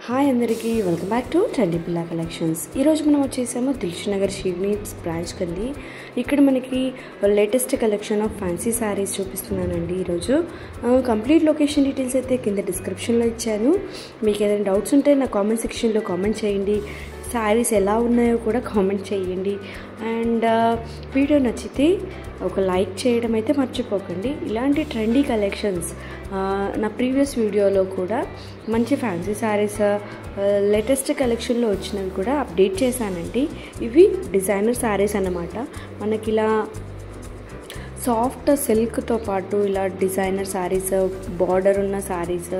Hi అందరికీ welcome back to trendy పిల్ల collections. ఈరోజు మనం వచ్చేసాము దిల్షుఖ్నగర్ షీనీడ్స్ బ్రాంచ్ కండి. ఇక్కడ మనకి latest collection of fancy saris చూపిస్తున్నానండి. ఈరోజు కంప్లీట్ లొకేషన్ డీటెయిల్స్ అయితే కింద డిస్క్రిప్షన్లో ఇచ్చాను. మీకు ఏదైనా డౌట్స్ ఉంటే నా కామెంట్ సెక్షన్లో కామెంట్ చేయండి. శారీస్ ఎలా ఉన్నాయో కూడా కామెంట్ చేయండి. అండ్ వీడియో నచ్చితే ఒక లైక్ చేయడం అయితే మర్చిపోకండి. ఇలాంటి ట్రెండీ కలెక్షన్స్ నా ప్రీవియస్ వీడియోలో కూడా మంచి ఫ్యాన్సీ శారీస్ లేటెస్ట్ కలెక్షన్లో వచ్చినవి కూడా అప్డేట్ చేశానండి. ఇవి డిజైనర్ శారీస్ అన్నమాట. మనకి ఇలా సాఫ్ట్ సిల్క్తో పాటు ఇలా డిజైనర్ శారీస్, బార్డర్ ఉన్న శారీస్,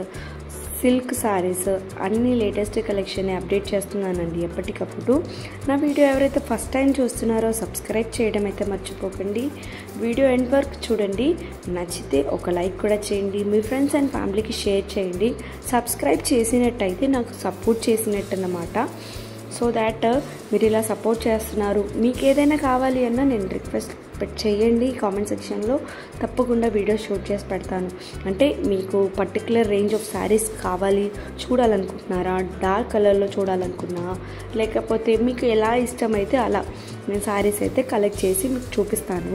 సిల్క్ శారీస్ అన్ని లేటెస్ట్ కలెక్షన్ అప్డేట్ చేస్తున్నానండి ఎప్పటికప్పుడు. నా వీడియో ఎవరైతే ఫస్ట్ టైం చూస్తున్నారో సబ్స్క్రైబ్ చేయడం అయితే మర్చిపోకండి. వీడియో ఎండ్ వరకు చూడండి. నచ్చితే ఒక లైక్ కూడా చేయండి. మీ ఫ్రెండ్స్ అండ్ ఫ్యామిలీకి షేర్ చేయండి. సబ్స్క్రైబ్ చేసినట్టయితే నాకు సపోర్ట్ చేసినట్టు అన్నమాట. సో దాట్ మీరు ఇలా సపోర్ట్ చేస్తున్నారు. మీకు ఏదైనా కావాలి అన్నా నేను రిక్వెస్ట్ చేయండి కామెంట్ సెక్షన్లో. తప్పకుండా వీడియో షూట్ చేసి పెడతాను. అంటే మీకు పర్టికులర్ రేంజ్ ఆఫ్ శారీస్ కావాలి చూడాలనుకుంటున్నారా, డార్క్ కలర్లో చూడాలనుకున్నా, లేకపోతే మీకు ఎలా ఇష్టమైతే అలా నేను శారీస్ అయితే కలెక్ట్ చేసి మీకు చూపిస్తాను.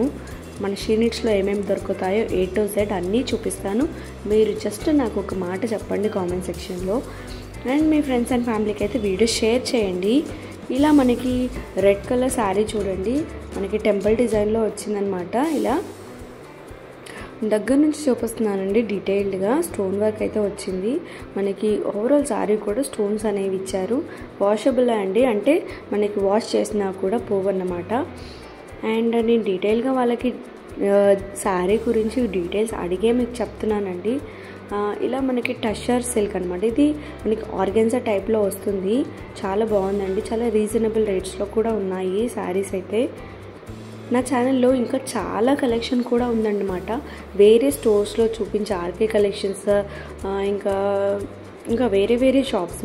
మన షీనీడ్స్లో ఏమేమి దొరుకుతాయో A to Z అన్నీ చూపిస్తాను. మీరు జస్ట్ నాకు ఒక మాట చెప్పండి కామెంట్ సెక్షన్లో. అండ్ మీ ఫ్రెండ్స్ అండ్ ఫ్యామిలీకి అయితే వీడియో షేర్ చేయండి. ఇలా మనకి రెడ్ కలర్ శారీ చూడండి, మనకి టెంపుల్ డిజైన్లో వచ్చిందనమాట. ఇలా దగ్గర నుంచి చూపిస్తున్నానండి డీటెయిల్డ్గా. స్టోన్ వర్క్ అయితే వచ్చింది. మనకి ఓవరాల్ శారీ కూడా స్టోన్స్ అనేవి ఇచ్చారు. వాషబుల్ అండి, అంటే మనకి వాష్ చేసినా కూడా పోవన్నమాట. అండ్ నేను డీటెయిల్గా వాళ్ళకి శారీ గురించి డీటెయిల్స్ అడిగే మీకు చెప్తున్నానండి. ఇలా మనకి టషర్ సిల్క్ అనమాట. ఇది మనకి ఆర్గెన్జా టైప్లో వస్తుంది. చాలా బాగుందండి. చాలా రీజనబుల్ రేట్స్లో కూడా ఉన్నాయి శారీస్ అయితే. నా ఛానల్లో ఇంకా చాలా కలెక్షన్ కూడా ఉందన్నమాట. వేరే స్టోర్స్లో చూపించే ఆర్కే కలెక్షన్స్, ఇంకా వేరే షాప్స్,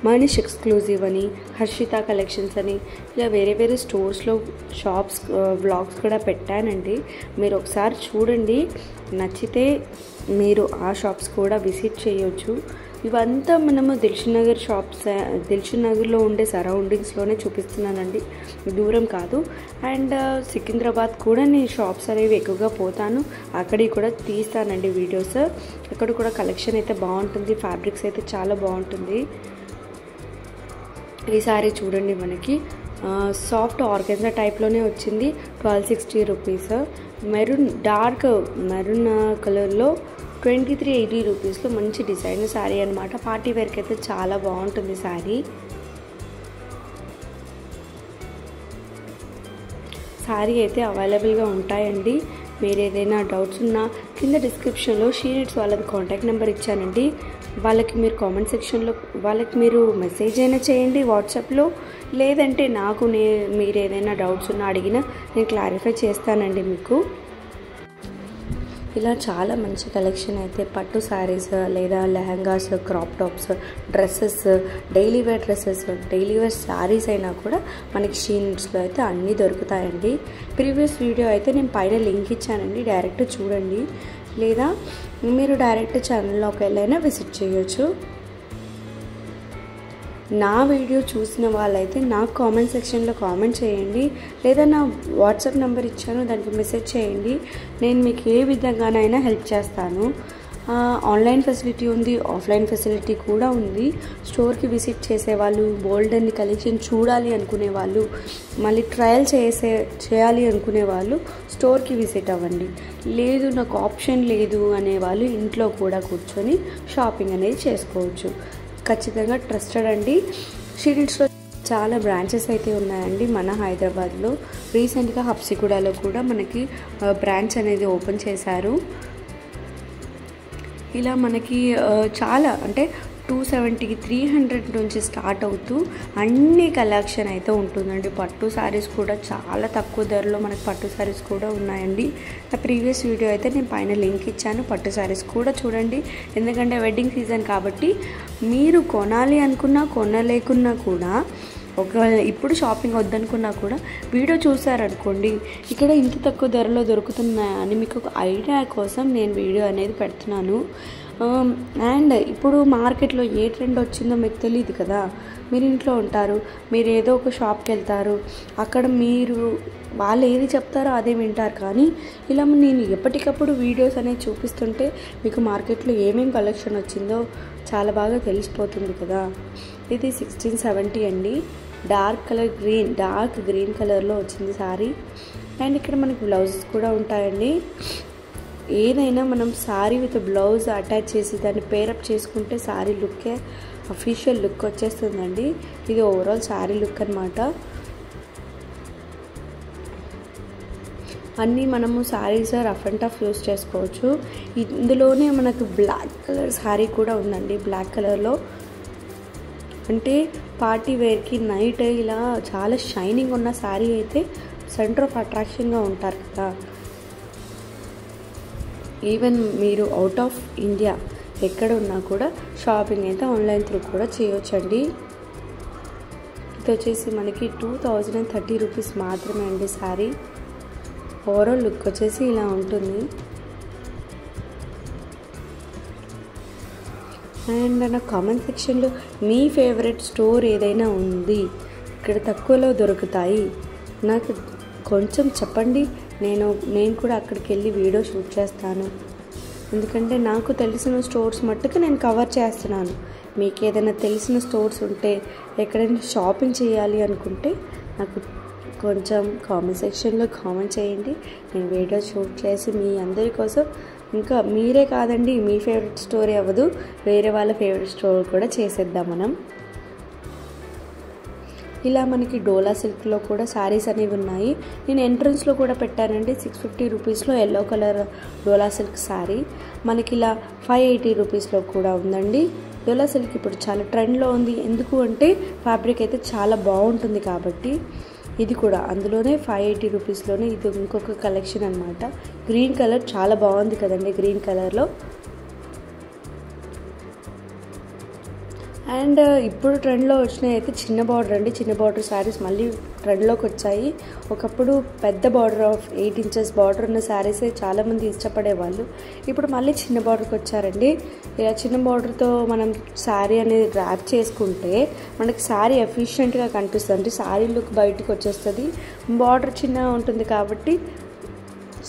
మనీష్ ఎక్స్క్లూజివ్ అని, హర్షిత కలెక్షన్స్ అని, ఇలా వేరే స్టోర్స్లో షాప్స్ వ్లాగ్స్ కూడా పెట్టానండి. మీరు ఒకసారి చూడండి. నచ్చితే మీరు ఆ షాప్స్ కూడా విజిట్ చేయొచ్చు. ఇవంతా మనము దిల్షుఖ్నగర్లో ఉండే సరౌండింగ్స్లోనే చూపిస్తున్నానండి, దూరం కాదు. అండ్ సికింద్రాబాద్ కూడా నేను షాప్స్ అనేవి ఎక్కువగా పోతాను, అక్కడికి కూడా తీస్తానండి వీడియోస్. అక్కడ కూడా కలెక్షన్ అయితే బాగుంటుంది, ఫ్యాబ్రిక్స్ అయితే చాలా బాగుంటుంది. ఈ సారీ చూడండి, మనకి సాఫ్ట్ ఆర్గెన్జా టైప్లోనే వచ్చింది. 1260 రూపీస్. డార్క్ మెరూన్ కలర్లో 2380 రూపీస్లో మంచి డిజైనర్ శారీ అనమాట. పార్టీ వేర్కి అయితే చాలా బాగుంటుంది శారీ. శారీ అయితే అవైలబుల్గా ఉంటాయండి. మీరు ఏదైనా డౌట్స్ ఉన్నా కింద డిస్క్రిప్షన్లో షీనీడ్స్ వాళ్ళది కాంటాక్ట్ నెంబర్ ఇచ్చానండి. వాళ్ళకి మీరు కామెంట్ సెక్షన్లో మీరు మెసేజ్ అయినా చేయండి వాట్సాప్లో. లేదంటే నాకు మీరు ఏదైనా డౌట్స్ ఉన్నా అడిగినా నేను క్లారిఫై చేస్తానండి మీకు. ఇలా చాలా మంచి కలెక్షన్ అయితే పట్టు శారీస్, లేదా lehengas, crop tops, dresses, daily wear dresses, daily wear saris అయినా కూడా మనకి షీనీడ్స్లో అయితే అన్నీ దొరుకుతాయండి. ప్రీవియస్ వీడియో అయితే నేను పైన లింక్ ఇచ్చానండి, డైరెక్ట్ చూడండి. లేదా మీరు డైరెక్ట్ ఛానల్లోకి వెళ్ళైనా విజిట్ చేయొచ్చు. నా వీడియో చూసిన వాళ్ళైతే నాకు కామెంట్ సెక్షన్లో కామెంట్ చేయండి, లేదా నా వాట్సాప్ నెంబర్ ఇచ్చాను, దానికి మెసేజ్ చేయండి. నేను మీకు ఏ విధంగానైనా హెల్ప్ చేస్తాను. ఆన్లైన్ ఫెసిలిటీ ఉంది, ఆఫ్లైన్ ఫెసిలిటీ కూడా ఉంది. స్టోర్కి విజిట్ చేసేవాళ్ళు, బోల్డ్ అన్ని కలెక్షన్ చూడాలి అనుకునే వాళ్ళు, మళ్ళీ ట్రయల్ చేయాలి అనుకునే వాళ్ళు స్టోర్కి విజిట్ అవ్వండి. లేదు నాకు ఆప్షన్ లేదు అనేవాళ్ళు ఇంట్లో కూడా కూర్చొని షాపింగ్ అనేది చేసుకోవచ్చు. ఖచ్చితంగా ట్రస్టెడ్ అండి. షీనీడ్స్లో చాలా బ్రాంచెస్ అయితే ఉన్నాయండి మన హైదరాబాద్లో. రీసెంట్గా హబ్సిగూడలో కూడా మనకి బ్రాంచ్ అనేది ఓపెన్ చేశారు. ఇలా మనకి చాలా అంటే 270, 300 నుంచి స్టార్ట్ అవుతూ అన్ని కలెక్షన్ అయితే ఉంటుందండి. పట్టు శారీస్ కూడా చాలా తక్కువ ధరలో మనకి పట్టు శారీస్ కూడా ఉన్నాయండి. నా ప్రీవియస్ వీడియో అయితే నేను పైన లింక్ ఇచ్చాను, పట్టు శారీస్ కూడా చూడండి. ఎందుకంటే వెడ్డింగ్ సీజన్ కాబట్టి మీరు కొనాలి అనుకున్నా కొనలేకున్నా కూడా ఒకవేళ ఇప్పుడు షాపింగ్ వద్దనుకున్నా కూడా వీడియో చూసారనుకోండి, ఇక్కడ ఇంత తక్కువ ధరలో దొరుకుతున్నాయని మీకు ఒక ఐడియా కోసం నేను వీడియో అనేది పెడుతున్నాను. అండ్ ఇప్పుడు మార్కెట్లో ఏ ట్రెండ్ వచ్చిందో మీకు తెలియదు కదా. మీరు ఇంట్లో ఉంటారు, మీరు ఏదో ఒక షాప్కి వెళ్తారు, అక్కడ మీరు వాళ్ళు ఏది చెప్తారో అదే వింటారు. కానీ ఇలా నేను ఎప్పటికప్పుడు వీడియోస్ అనేవి చూపిస్తుంటే మీకు మార్కెట్లో ఏమేమి కలెక్షన్ వచ్చిందో చాలా బాగా తెలిసిపోతుంది కదా. ఇది 1670 అండి. డార్క్ గ్రీన్ కలర్లో వచ్చింది శారీ. అండ్ ఇక్కడ మనకి బ్లౌజెస్ కూడా ఉంటాయండి. ఏదైనా మనం శారీ విత్ బ్లౌజ్ అటాచ్ చేసి దాన్ని పేరప్ చేసుకుంటే శారీ లుక్కే అఫీషియల్ లుక్ వచ్చేస్తుందండి. ఇది ఓవరాల్ శారీ లుక్ అనమాట. అన్నీ మనము saris rough and tough use చేసుకోవచ్చు. ఇందులోనే మనకు బ్లాక్ కలర్ శారీ కూడా ఉందండి. బ్లాక్ కలర్లో అంటే పార్టీ వేర్కి నైట్ ఇలా చాలా షైనింగ్ ఉన్న శారీ అయితే సెంటర్ ఆఫ్ అట్రాక్షన్గా ఉంటారు కదా. ఈవెన్ మీరు అవుట్ ఆఫ్ ఇండియా ఎక్కడ ఉన్నా కూడా షాపింగ్ అయితే ఆన్లైన్ త్రూ కూడా చేయొచ్చండి. ఇది వచ్చేసి మనకి 2030 రూపీస్ మాత్రమే అండి శారీ. ఓవరాల్ లుక్ వచ్చేసి ఇలా ఉంటుంది. అండ్ నా కామెంట్ సెక్షన్లో మీ ఫేవరెట్ స్టోర్ ఏదైనా ఉంది, ఇక్కడ తక్కువలో దొరుకుతాయి, నాకు కొంచెం చెప్పండి. నేను కూడా అక్కడికి వెళ్ళి వీడియో షూట్ చేస్తాను. ఎందుకంటే నాకు తెలిసిన స్టోర్స్ మట్టుకు నేను కవర్ చేస్తున్నాను. మీకు ఏదైనా తెలిసిన స్టోర్స్ ఉంటే, ఎక్కడైనా షాపింగ్ చేయాలి అనుకుంటే నాకు కొంచెం కామెంట్ సెక్షన్లో కామెంట్ చేయండి. నేను వీడియో షూట్ చేసి మీ అందరి కోసం, ఇంకా మీరే కాదండి, మీ ఫేవరెట్ స్టోరీ అవ్వదు, వేరే వాళ్ళ ఫేవరెట్ స్టోర్ కూడా చేసేద్దాం మనం. ఇలా మనకి డోలా సిల్క్లో కూడా శారీస్ అనేవి ఉన్నాయి. నేను ఎంట్రన్స్లో కూడా పెట్టానండి. 650 రూపీస్లో ఎల్లో కలర్ డోలా సిల్క్ శారీ. మనకి ఇలా 580 రూపీస్లో కూడా ఉందండి. డోలా సిల్క్ ఇప్పుడు చాలా ట్రెండ్లో ఉంది. ఎందుకు అంటే ఫ్యాబ్రిక్ అయితే చాలా బాగుంటుంది కాబట్టి. ఇది కూడా అందులోనే 580 రూపీస్లోనే ఇది ఇంకొక కలెక్షన్ అనమాట. గ్రీన్ కలర్ చాలా బాగుంది కదండి, గ్రీన్ కలర్లో. అండ్ ఇప్పుడు ట్రెండ్లో వచ్చినాయి అయితే చిన్న బార్డర్ అండి. చిన్న బార్డర్ శారీస్ మళ్ళీ ట్రెండ్లోకి వచ్చాయి. ఒకప్పుడు పెద్ద బార్డర్ ఆఫ్ 8 ఇంచెస్ బార్డర్ ఉన్న శారీసే చాలామంది ఇష్టపడేవాళ్ళు. ఇప్పుడు మళ్ళీ చిన్న బార్డర్కి వచ్చారండి. ఇలా చిన్న బార్డర్తో మనం శారీ అనేది ర్యాప్ చేసుకుంటే మనకి శారీ ఎఫిషియెంట్గా కనిపిస్తుంది. అంటే శారీ లుక్ బయటకు వచ్చేస్తుంది. బార్డర్ చిన్నగా ఉంటుంది కాబట్టి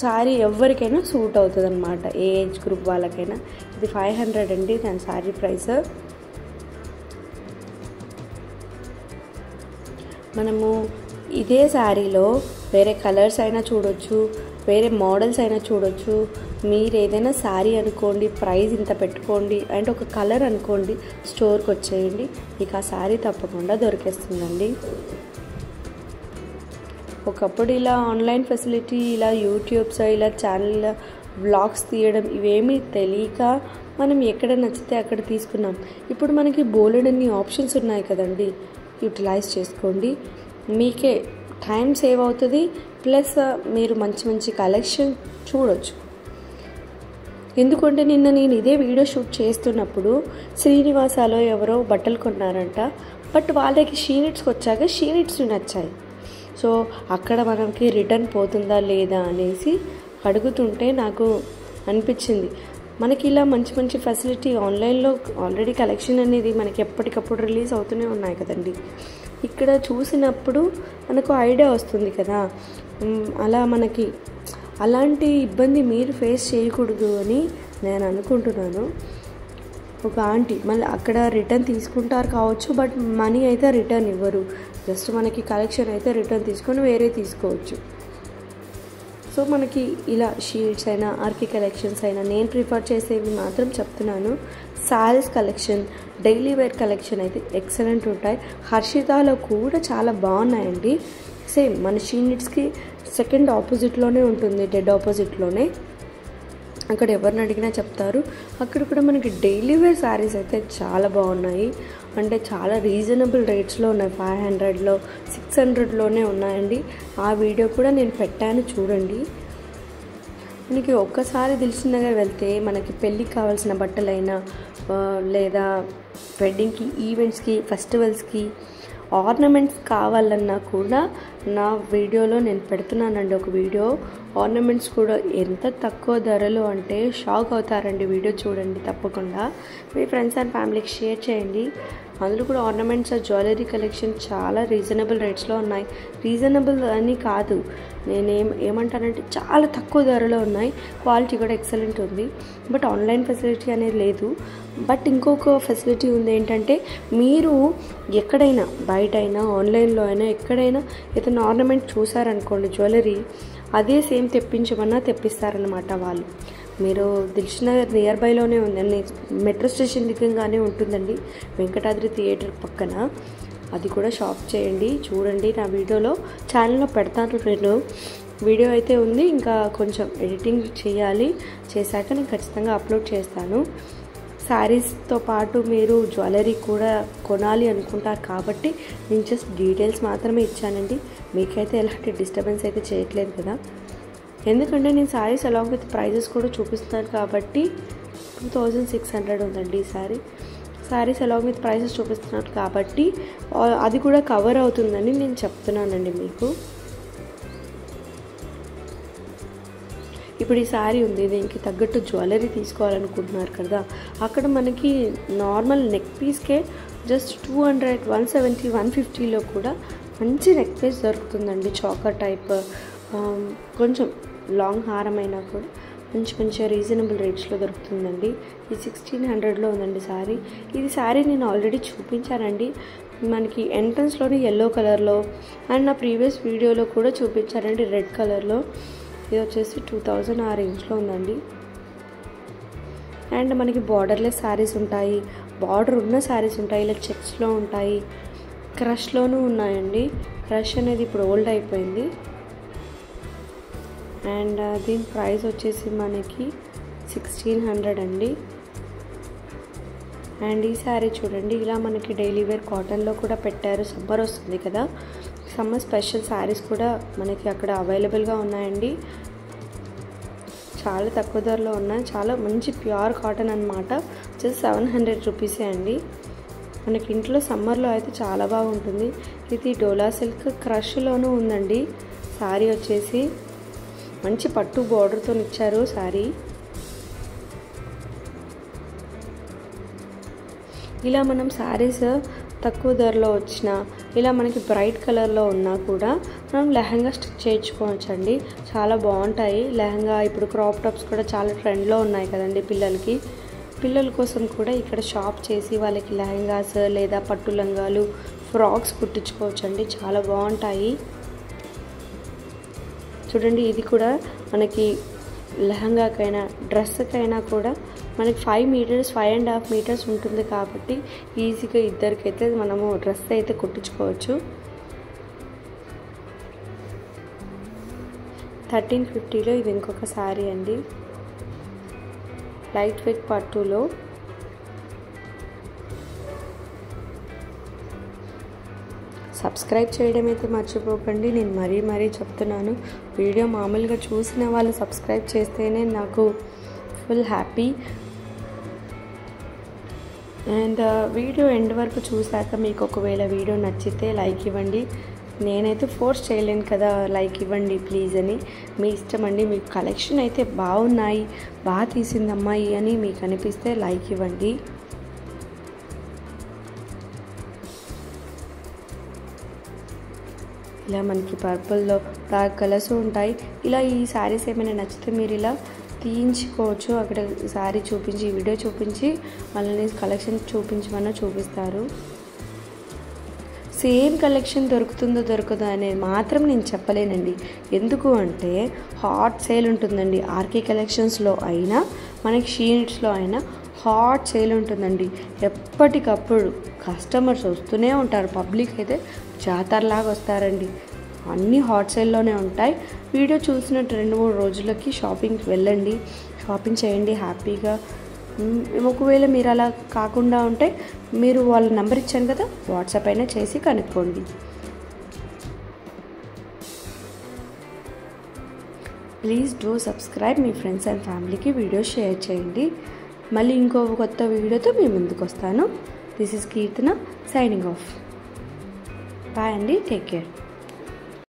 శారీ ఎవరికైనా సూట్ అవుతుంది అనమాట, ఏ ఏజ్ గ్రూప్ వాళ్ళకైనా. ఇది 500 అండి దాని శారీ ప్రైస్. మనము ఇదే శారీలో వేరే కలర్స్ అయినా చూడొచ్చు, వేరే మోడల్స్ అయినా చూడొచ్చు. మీరు ఏదైనా శారీ అనుకోండి, ప్రైస్ ఇంత పెట్టుకోండి అండ్ ఒక కలర్ అనుకోండి, స్టోర్కి వచ్చేయండి, మీకు ఆ శారీ తప్పకుండా దొరికేస్తుందండి. ఒకప్పుడు ఇలా ఆన్లైన్ ఫెసిలిటీ, ఇలా యూట్యూబ్స్, ఇలా ఛానల్ వ్లాగ్స్ తీయడం ఇవేమీ తెలియక మనం ఎక్కడ నచ్చితే అక్కడ తీసుకున్నాం. ఇప్పుడు మనకి బోలెడన్ని ఆప్షన్స్ ఉన్నాయి కదండి, యూటిలైజ్ చేసుకోండి. మీకే టైం సేవ్ అవుతుంది, ప్లస్ మీరు మంచి మంచి కలెక్షన్ చూడొచ్చు. ఎందుకంటే నిన్న నేను ఇదే వీడియో షూట్ చేస్తున్నప్పుడు శ్రీనివాసాలో ఎవరో బట్టలు కొన్నారంట. బట్ వాళ్ళకి షీనిట్స్కి వచ్చాక షీనిట్స్ నచ్చాయి. సో అక్కడ మనకి రిటర్న్ పోతుందా లేదా అనేసి అడుగుతుంటే నాకు అనిపించింది, మనకి ఇలా మంచి మంచి ఫెసిలిటీ ఆన్లైన్లో ఆల్రెడీ కలెక్షన్ అనేది మనకి ఎప్పటికప్పుడు రిలీజ్ అవుతూనే ఉన్నాయి కదండి. ఇక్కడ చూసినప్పుడు మనకు ఐడియా వస్తుంది కదా. అలా మనకి అలాంటి ఇబ్బంది మీరు ఫేస్ చేయకూడదు అని నేను అనుకుంటున్నాను. ఒక ఆంటీ మళ్ళీ అక్కడ రిటర్న్ తీసుకుంటారు కావచ్చు, బట్ మనీ అయితే రిటర్న్ ఇవ్వరు. జస్ట్ మనకి కలెక్షన్ అయితే రిటర్న్ తీసుకొని వేరే తీసుకోవచ్చు. సో మనకి ఇలా షీట్స్ అయినా ఆర్కి కలెక్షన్స్ అయినా నేను ప్రిఫర్ చేసేవి మాత్రం చెప్తున్నాను. Saris collection, daily wear collection అయితే ఎక్సలెంట్ ఉంటాయి. హర్షితాలో కూడా చాలా బాగున్నాయండి. సేమ్ మన షీనిట్స్కి సెకండ్ ఆపోజిట్లోనే ఉంటుంది, డెడ్ ఆపోజిట్లోనే. అక్కడ ఎవరిని అడిగినా చెప్తారు. అక్కడ కూడా మనకి డైలీ వేర్ శారీస్ అయితే చాలా బాగున్నాయి. అంటే చాలా రీజనబుల్ రేట్స్లో ఉన్నాయి. 500లో 600లోనే ఉన్నాయండి. ఆ వీడియో కూడా నేను పెట్టాను, చూడండి. మనకి ఒక్కసారి దిల్సుఖ్ నగర్ వెళ్తే మనకి పెళ్ళికి కావాల్సిన బట్టలైనా లేదా వెడ్డింగ్కి, ఈవెంట్స్కి, ఫెస్టివల్స్కి ఆర్నమెంట్స్ కావాలన్నా కూడా నా వీడియోలో నేను పెడుతున్నానండి ఒక వీడియో. ఆర్నమెంట్స్ కూడా ఎంత తక్కువ ధరలో అంటే షాక్ అవుతారండి. వీడియో చూడండి తప్పకుండా. మీ ఫ్రెండ్స్ అండ్ ఫ్యామిలీకి షేర్ చేయండి. అందులో కూడా ఆర్నమెంట్స్ జ్యువెలరీ కలెక్షన్ చాలా రీజనబుల్ రేట్స్లో ఉన్నాయి. రీజనబుల్ అని కాదు, ఏమంటానంటే చాలా తక్కువ ధరలో ఉన్నాయి. క్వాలిటీ కూడా ఎక్సలెంట్ ఉంది. బట్ ఆన్లైన్ ఫెసిలిటీ అనేది లేదు. బట్ ఇంకొక ఫెసిలిటీ ఉంది ఏంటంటే, మీరు ఎక్కడైనా బయట అయినా ఆన్లైన్లో అయినా ఎక్కడైనా ఏదైనా ఆర్నమెంట్ చూసారనుకోండి జ్యువెలరీ, అదే సేమ్ తెప్పించమన్నా తెప్పిస్తారనమాట వాళ్ళు. మీరు దిల్షుఖ్నగర్ నియర్ బైలోనే ఉందండి, మెట్రో స్టేషన్ దిగంగానే ఉంటుందండి, వెంకటాద్రి థియేటర్ పక్కన. అది కూడా షాప్ చేయండి, చూడండి. నా వీడియోలో ఛానల్లో పెడతాను. నేను వీడియో అయితే ఉంది, ఇంకా కొంచెం ఎడిటింగ్ చేయాలి. చేశాక నేను ఖచ్చితంగా అప్లోడ్ చేస్తాను. శారీస్తో పాటు మీరు జ్యువెలరీ కూడా కొనాలి అనుకుంటారు కాబట్టి నేను జస్ట్ డీటెయిల్స్ మాత్రమే ఇచ్చానండి. మీకైతే ఎలాంటి డిస్టర్బెన్స్ అయితే చేయట్లేదు కదా, ఎందుకంటే నేను శారీస్ అలాంగ్ విత్ ప్రైజెస్ కూడా చూపిస్తాను కాబట్టి. 2600 ఉందండి ఈ శారీస్ అలాంగ్ విత్ ప్రైజెస్ చూపిస్తున్నాను కాబట్టి అది కూడా కవర్ అవుతుందని నేను చెప్తున్నానండి మీకు. ఇప్పుడు ఈ శారీ ఉంది, దీనికి తగ్గట్టు జ్యువెలరీ తీసుకోవాలనుకుంటున్నారు కదా, అక్కడ మనకి నార్మల్ నెక్ పీస్కే జస్ట్ 200, 170, 150లో కూడా మంచి నెక్ పీస్ దొరుకుతుందండి. చోకర్ టైప్, కొంచెం లాంగ్ హారం అయినా కూడా మంచిగా రీజనబుల్ రేట్స్లో దొరుకుతుందండి. ఇది 1600లో ఉందండి శారీ. ఇది శారీ నేను ఆల్రెడీ చూపించానండి మనకి ఎంట్రన్స్లోని ఎల్లో కలర్లో, అండ్ నా ప్రీవియస్ వీడియోలో కూడా చూపించానండి రెడ్ కలర్లో. ఇది వచ్చేసి 2000 ఆ రేంజ్లో ఉందండి. అండ్ మనకి బార్డర్లెస్ శారీస్ ఉంటాయి, బార్డర్ ఉన్న శారీస్ ఉంటాయి, ఇలా చెక్స్లో ఉంటాయి, క్రష్లోనూ ఉన్నాయండి. క్రష్ అనేది ఇప్పుడు ఓల్డ్ అయిపోయింది. అండ్ దీని ప్రైస్ వచ్చేసి మనకి 1600 అండి. అండ్ ఈ శారీ చూడండి, ఇలా మనకి డైలీ వేర్ కాటన్లో కూడా పెట్టారు. సమ్మర్ వస్తుంది కదా, సమ్మర్ స్పెషల్ శారీస్ కూడా మనకి అక్కడ అవైలబుల్గా ఉన్నాయండి. చాలా తక్కువ ధరలో ఉన్నాయి, చాలా మంచి ప్యూర్ కాటన్ అనమాట. జస్ట్ 700 రూపీసే అండి. మనకి ఇంట్లో సమ్మర్లో అయితే చాలా బాగుంటుంది. ఇది డోలా సిల్క్ క్రష్లోనూ ఉందండి. శారీ వచ్చేసి మంచి పట్టు బార్డర్తో ఇచ్చారు శారీ. ఇలా మనం శారీస్ తక్కువ ధరలో వచ్చిన, ఇలా మనకి బ్రైట్ కలర్లో ఉన్నా కూడా మనం లెహంగా స్టిచ్ చేయించుకోవచ్చండి. చాలా బాగుంటాయి లెహంగా. ఇప్పుడు క్రాప్ టాప్స్ కూడా చాలా ట్రెండ్లో ఉన్నాయి కదండి పిల్లల కోసం కూడా ఇక్కడ షాప్ చేసి వాళ్ళకి లెహంగాస్ లేదా పట్టు లంగాలు, ఫ్రాక్స్ కుట్టించుకోవచ్చండి. చాలా బాగుంటాయి. చూడండి, ఇది కూడా మనకి లెహంగాకైనా డ్రెస్కైనా కూడా మనకి 5 మీటర్స్ 5.5 మీటర్స్ ఉంటుంది కాబట్టి ఈజీగా ఇద్దరికైతే మనము డ్రెస్ అయితే కుట్టించుకోవచ్చు. 1350లో ఇది ఇంకొక శారీ అండి, లైట్ వెయిట్ పట్టులో. సబ్స్క్రైబ్ చేయడం అయితే మర్చిపోకండి. నేను మరీ చెప్తున్నాను, వీడియో మామూలుగా చూసిన వాళ్ళు సబ్స్క్రైబ్ చేస్తేనే నాకు full happy. And video end వరకు చూసాక మీకు ఒకవేళ వీడియో నచ్చితే లైక్ ఇవ్వండి. నేనైతే ఫోర్స్ చేయలేను కదా లైక్ ఇవ్వండి ప్లీజ్ అని. మీ ఇష్టం అండి. మీకు కలెక్షన్ అయితే బాగున్నాయి, బాగా తీసింది అమ్మాయి అని మీకు అనిపిస్తే లైక్ ఇవ్వండి. ఇలా మనకి పర్పుల్లో డార్క్ కలర్స్ ఉంటాయి. ఇలా ఈ శారీస్ ఏమైనా నచ్చితే మీరు ఇలా తీయించుకోవచ్చు. అక్కడ శారీ చూపించి వీడియో చూపించి వాళ్ళని కలెక్షన్ చూపించమన్నా చూపిస్తారు. సేమ్ కలెక్షన్ దొరుకుతుందో దొరకదో అనేది మాత్రం నేను చెప్పలేనండి. ఎందుకు అంటే హాట్ సేల్ ఉంటుందండి. ఆర్కే కలెక్షన్స్లో అయినా మనకి షీనిట్స్లో అయినా హాట్ సేల్ ఉంటుందండి. ఎప్పటికప్పుడు కస్టమర్స్ వస్తూనే ఉంటారు. పబ్లిక్ అయితే జాతరలాగా వస్తారండి. అన్నీ హాట్ సేల్లోనే ఉంటాయి. వీడియో చూసిన 2-3 రోజులకి షాపింగ్కి వెళ్ళండి, షాపింగ్ చేయండి హ్యాపీగా. ఒకవేళ మీరు అలా కాకుండా ఉంటే మీరు వాళ్ళ నెంబర్ ఇచ్చాను కదా, వాట్సాప్ అయినా చేసి కనుక్కోండి. Please do subscribe. మీ ఫ్రెండ్స్ అండ్ ఫ్యామిలీకి వీడియో షేర్ చేయండి. మళ్ళీ ఇంకో కొత్త వీడియోతో మీ ముందుకు వస్తాను. This is Keerthana signing off. Bye అండి, టేక్ కేర్.